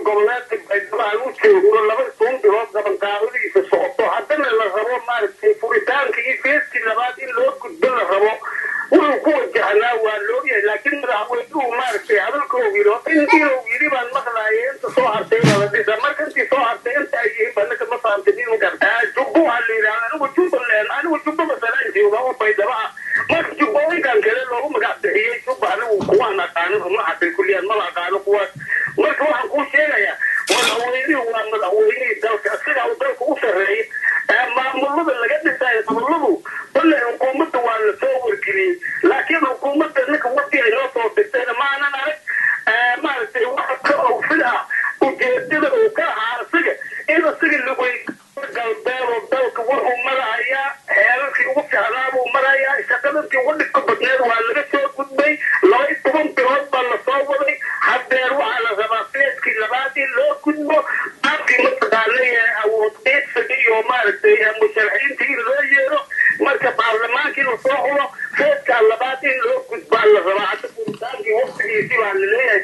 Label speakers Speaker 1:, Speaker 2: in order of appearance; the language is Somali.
Speaker 1: goboleed ay u laba soon bilood gaban qaadadiisa socoto haddana la rabo maaragtay furitaanka iyo feeskii labaad in loo gudbo la rabo wuxuu ku wajahnaa waa loo yahay laakiin madaxweynuhu maaragtay hadalkoogii intii uu yidhi baan maqlaayay inta soo hartay baa la dhisa marka intii soo hartay inta ay yihiin banaka ma fahamtay in gartaa jubbo waxaa la yidhahda anigu jubbo masalaan jooga u baydhaba ah marka jubbooyinkan kale loogu magac bixiyey jubba anigu kuwaan aqaano ma hadday kulliyaan mala aqaano kuwaas marka waxaan kuu sheegayaa madaxweynuhu waa madaxweynihii dalka sida uu dalka u sarreeyay maamulada laga dhisayo goboladu balle xukuumadda waa la soo wargeliyey laakiin xukuumadda ninka waqti ay noo soo dirtayna maanan arag maaragtay waxa ka awfil ah ujeedada uu ka ahaa isaga in isaga lagwey galbeed oo dalka wuxuu marahayaa heerarkii ugu ficnaa buu marayaa shaqadankii ugu dhibka badneed waa laga soo gudbay 12 bilood baa la soo waday haddeer waxaa la rabaa feeskii labaad in loo gudbo qaabkii mataqaanay awood qeybsiga iyo maaragtay musharaxiintii in loo yeero marka baarlamaankii la soo xulo feeskaa labaad in loo gudbaa la rabaa hadda furitaankii waqtigiisii baa la leeyahay